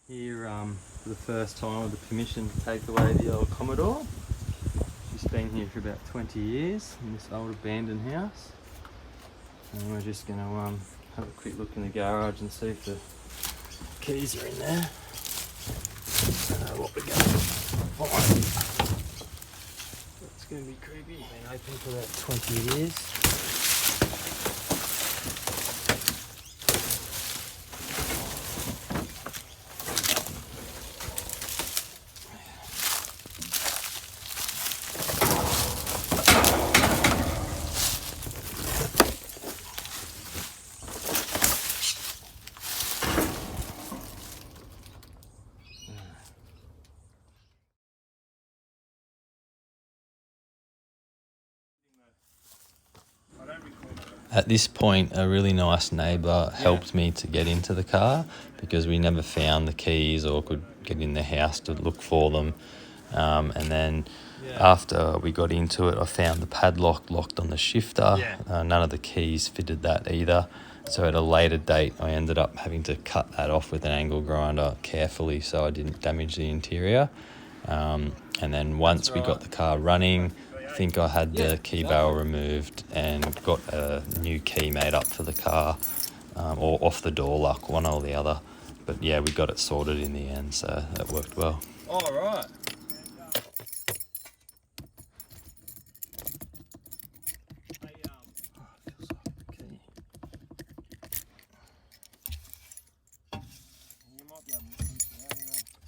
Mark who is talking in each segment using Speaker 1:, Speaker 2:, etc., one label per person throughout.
Speaker 1: Here for the first time with the permission to take away the old Commodore. She's been here for about 20 years in this old abandoned house. And we're just going to have a quick look in the garage and see if the keys are in there. Don't know what we're going to find. It's going to be creepy. Been open for about 20 years. At this point, a really nice neighbour helped me to get into the car because we never found the keys or could get in the house to look for them. And then after we got into it, I found the padlock locked on the shifter. None of the keys fitted that either. So at a later date, I ended up having to cut that off with an angle grinder carefully so I didn't damage the interior. And then once we got the car running, I think I had the key barrel removed and got a new key made up for the car, or off the door lock, one or the other. But yeah, we got it sorted in the end, so that worked well. All right.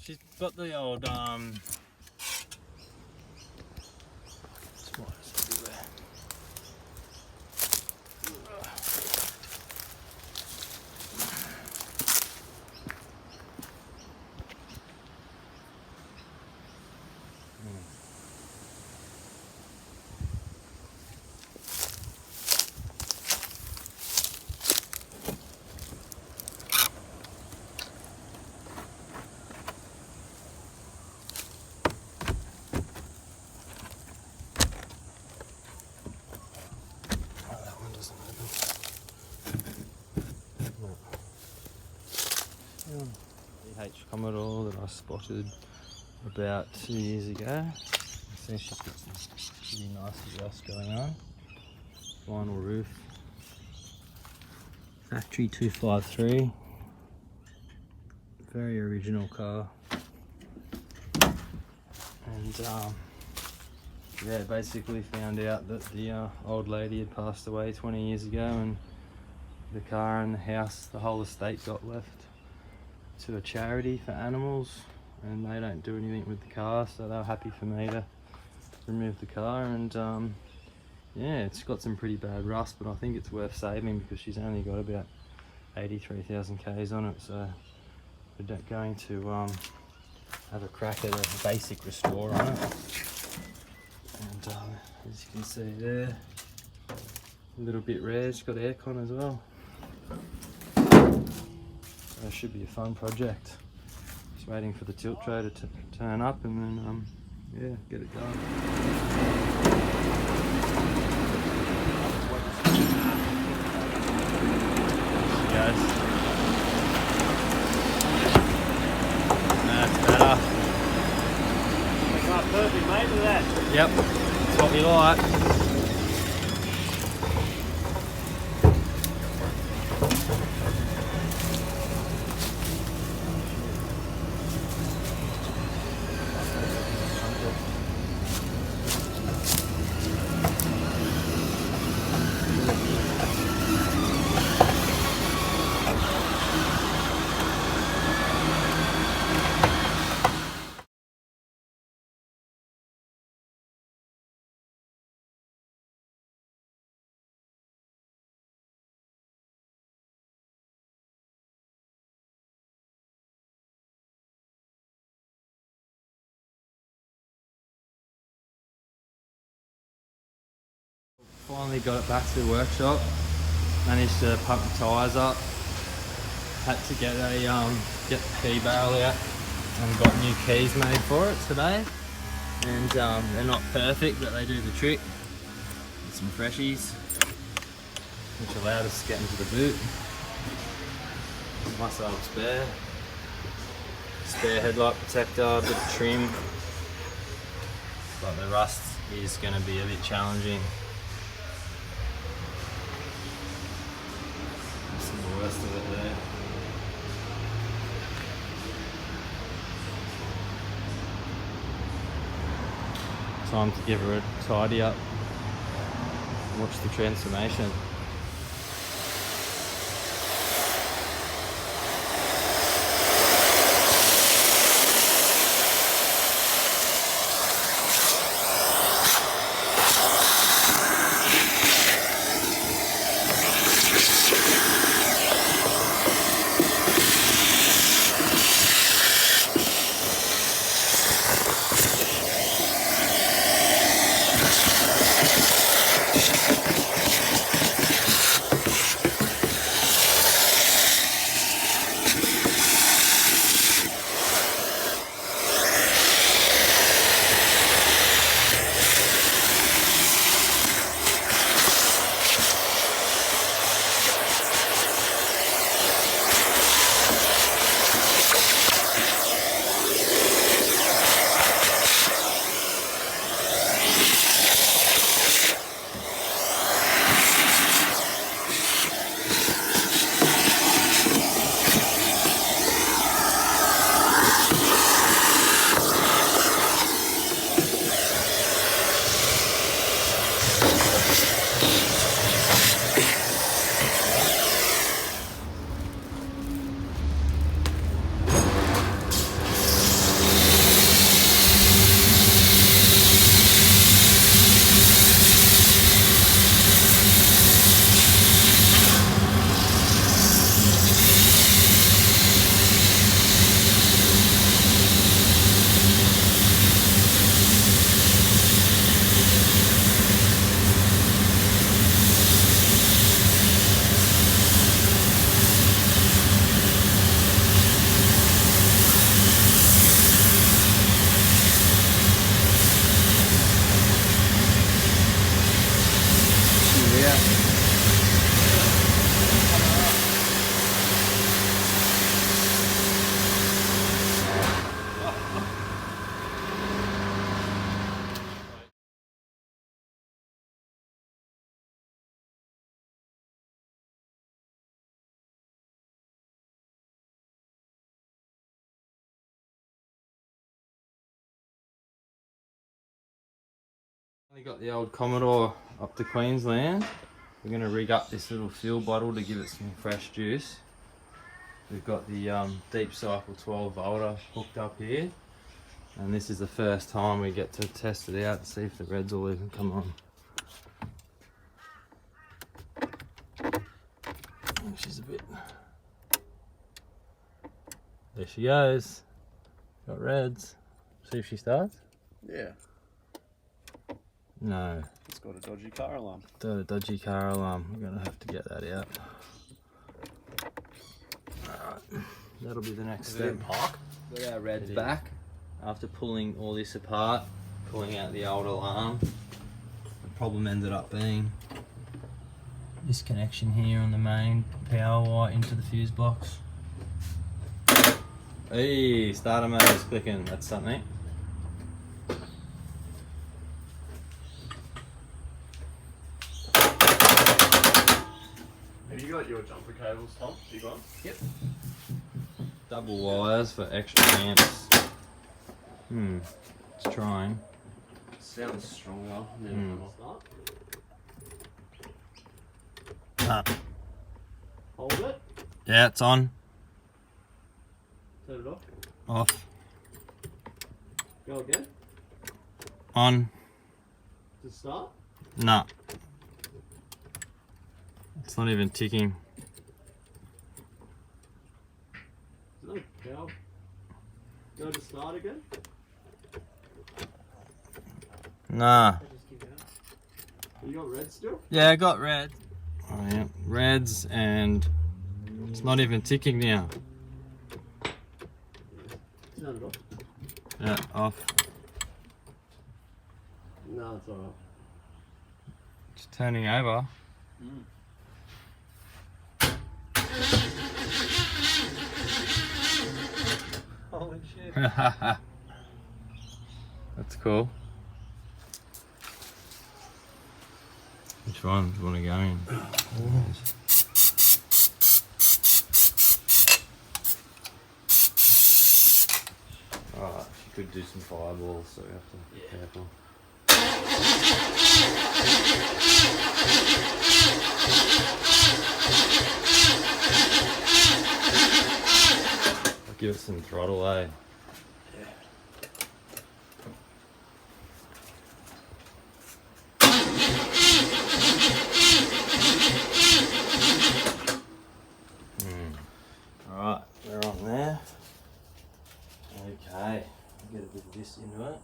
Speaker 1: She's got the old V8 Commodore that I spotted about 2 years ago. I see she's got some pretty nice exhaust going on. Vinyl roof. Factory 253. Very original car. And yeah, basically found out that the old lady had passed away 20 years ago, and the car and the house, the whole estate got left to a charity for animals, and they don't do anything with the car, so they were happy for me to remove the car. And yeah, it's got some pretty bad rust, but I think it's worth saving because she's only got about 83,000 Ks on it, so we're going to have a crack at a basic restore on it. And as you can see there, a little bit rare, it's got aircon as well. So it should be a fun project. Just waiting for the tilt tray to turn up and then yeah, get it done. Guys. That's better.
Speaker 2: Oh, perfect, mate, look at that.
Speaker 1: Yep, that's what we like. Finally got it back to the workshop. Managed to pump the tyres up. Had to get the key barrel out and got new keys made for it today. And they're not perfect, but they do the trick. Get some freshies, which allowed us to get into the boot. Nice old spare. spare headlight protector, a bit of trim. But the rust is going to be a bit challenging. That's the worst of it there. Time to give her a tidy up. Watch the transformation. We got the old Commodore up to Queensland. We're going to rig up this little fuel bottle to give it some fresh juice. We've got the deep cycle 12 volter hooked up here, and this is the first time we get to test it out and see if the reds will even come on. She's a bit... There she goes. Got reds. See if she starts?
Speaker 2: Yeah.
Speaker 1: No.
Speaker 2: It's got a dodgy car alarm.
Speaker 1: Got a dodgy car alarm. We're going to have to get that out. Alright. That'll be the next step.
Speaker 2: Park.
Speaker 1: Got our reds back. After pulling all this apart, pulling out the old alarm, the problem ended up being this connection here on the main power wire into the fuse box. Hey, starter mode is clicking. That's something.
Speaker 2: Have you got your jumper cables, Tom? You got them?
Speaker 1: Yep. Double wires for extra amps. It's trying.
Speaker 2: Sounds stronger than start. Hold it.
Speaker 1: Yeah, it's on.
Speaker 2: Turn it off.
Speaker 1: Off.
Speaker 2: Go again.
Speaker 1: On.
Speaker 2: To start.
Speaker 1: Nah. It's not even ticking.
Speaker 2: No power. Go to start again.
Speaker 1: Nah.
Speaker 2: You got red still?
Speaker 1: Yeah, I got red. Oh yeah, reds, and it's not even ticking now.
Speaker 2: Turn it off.
Speaker 1: Yeah, off.
Speaker 2: No, it's alright.
Speaker 1: It's turning over.
Speaker 2: Holy shift.
Speaker 1: That's cool. Which one do you want to go in? Alright, you could do some fireballs, so you have to be careful. I'll give it some throttle, eh? Alright, we're on there. Okay, get a bit of this into it.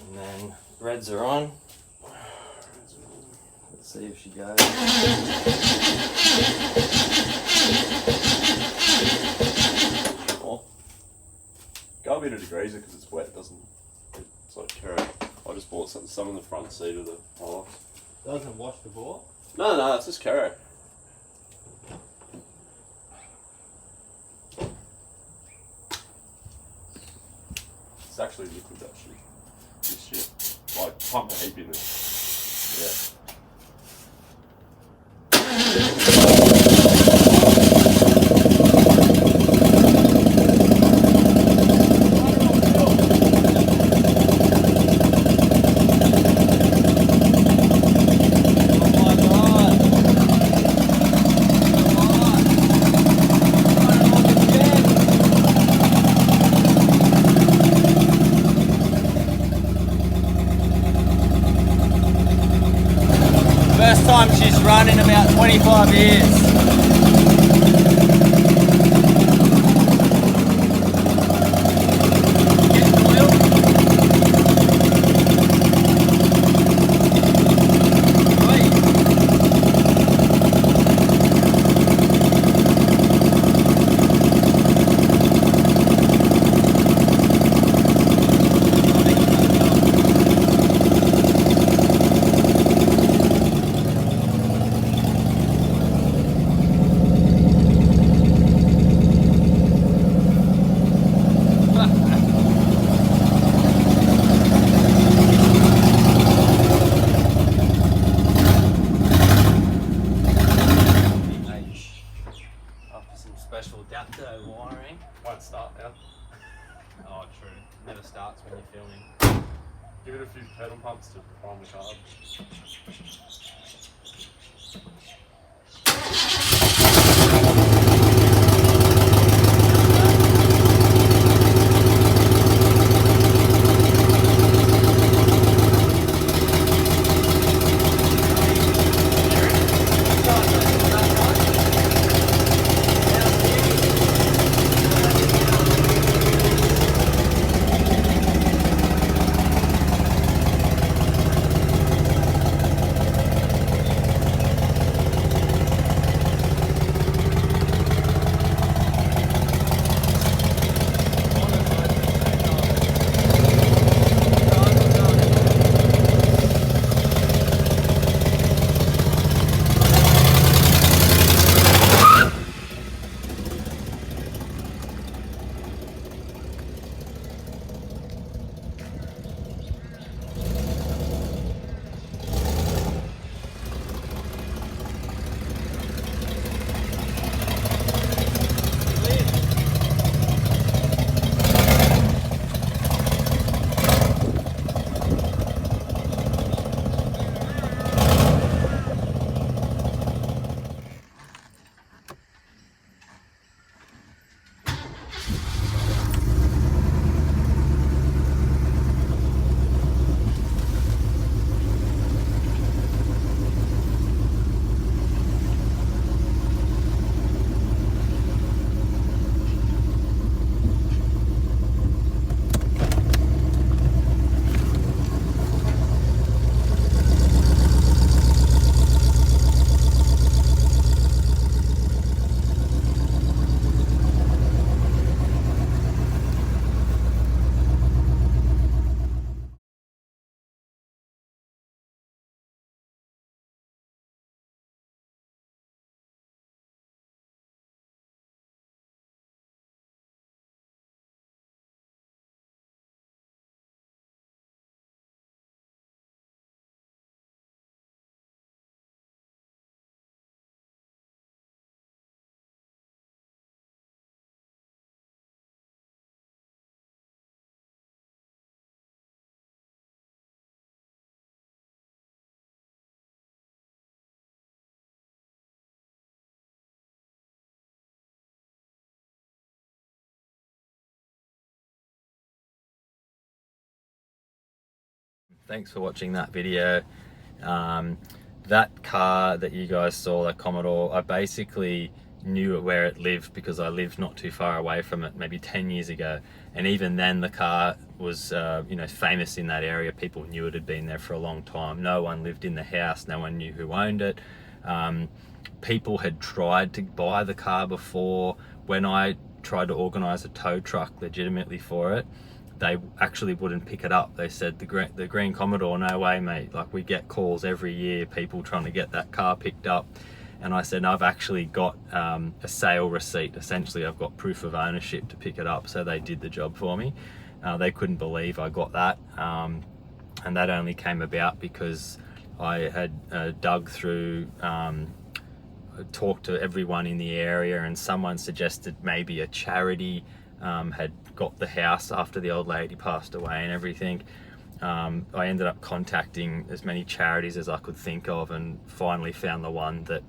Speaker 1: And then reds are on. Let's see if she goes.
Speaker 3: Oh. Go a bit of degreaser because it's wet, it's like curry. I just bought some in the front seat of the Hilux.
Speaker 2: Doesn't wash the ball.
Speaker 3: No, it's just curry. It's actually liquid, actually. This shit. Like, pump a heap in it. Yeah.
Speaker 1: First time she's run in about 25 years. Special adapter wiring.
Speaker 3: Won't start now.
Speaker 1: Oh, true. Never starts when you're filming.
Speaker 3: Give it a few pedal pumps to prime the carb.
Speaker 1: thanks for watching that video. That car that you guys saw, that Commodore, I basically knew where it lived because I lived not too far away from it maybe 10 years ago, and even then the car was you know, famous in that area. People knew it had been there for a long time. No one lived in the house, no one knew who owned it. People had tried to buy the car before. When I tried to organize a tow truck legitimately for it, they actually wouldn't pick it up. They said, the green Commodore, no way mate, like we get calls every year, people trying to get that car picked up. And I said, I've actually got a sale receipt. Essentially, I've got proof of ownership to pick it up. So they did the job for me. They couldn't believe I got that. And that only came about because I had dug through, talked to everyone in the area, and someone suggested maybe a charity had got the house after the old lady passed away and everything. I ended up contacting as many charities as I could think of, and finally found the one that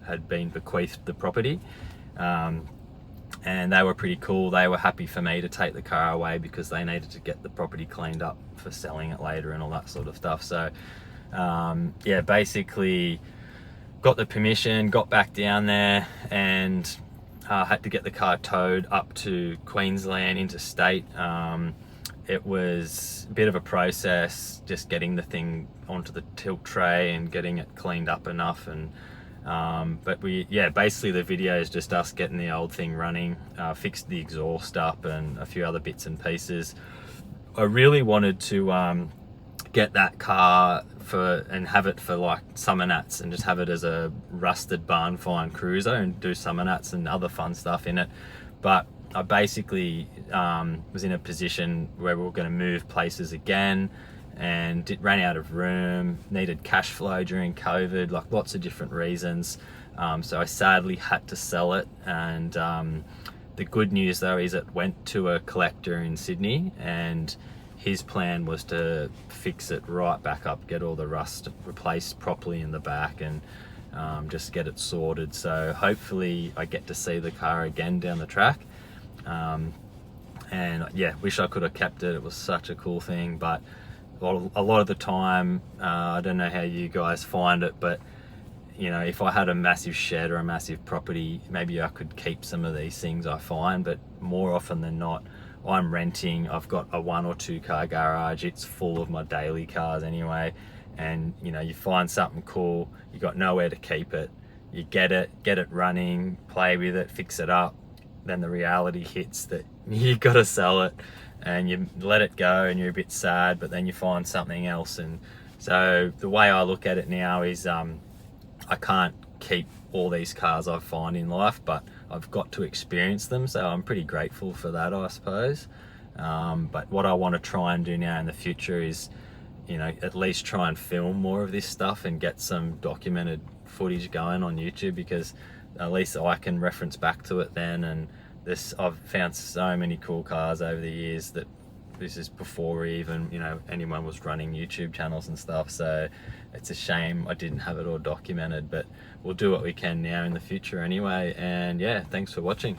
Speaker 1: had been bequeathed the property. And they were pretty cool. They were happy for me to take the car away because they needed to get the property cleaned up for selling it later and all that sort of stuff. So yeah, basically got the permission, got back down there, and had to get the car towed up to Queensland interstate. It was a bit of a process just getting the thing onto the tilt tray and getting it cleaned up enough. And but basically the video is just us getting the old thing running, fixed the exhaust up and a few other bits and pieces. I really wanted to get that car and have it for like summer nats, and just have it as a rusted barn find cruiser and do summer nats and other fun stuff in it. But I basically was in a position where we were going to move places again, and it ran out of room, needed cash flow during COVID, like lots of different reasons. So I sadly had to sell it. And the good news though is it went to a collector in Sydney, and his plan was to fix it right back up, get all the rust replaced properly in the back, and just get it sorted. So hopefully I get to see the car again down the track. And yeah, wish I could have kept it. It was such a cool thing, but a lot of the time, I don't know how you guys find it, but you know, if I had a massive shed or a massive property, maybe I could keep some of these things, I find. But more often than not, I'm renting. I've got a 1 or 2 car garage. It's full of my daily cars anyway. And you know, you find something cool, you got nowhere to keep it, you get it running, play with it, fix it up. Then the reality hits that you got to sell it, and you let it go, and you're a bit sad, but then you find something else. And so the way I look at it now is I can't keep all these cars I find in life, but I've got to experience them, so I'm pretty grateful for that, I suppose. But what I want to try and do now in the future is, you know, at least try and film more of this stuff and get some documented footage going on YouTube, because at least I can reference back to it then. And I've found so many cool cars over the years that this is before even, you know, anyone was running YouTube channels and stuff. So it's a shame I didn't have it all documented, but we'll do what we can now in the future anyway. And yeah, thanks for watching.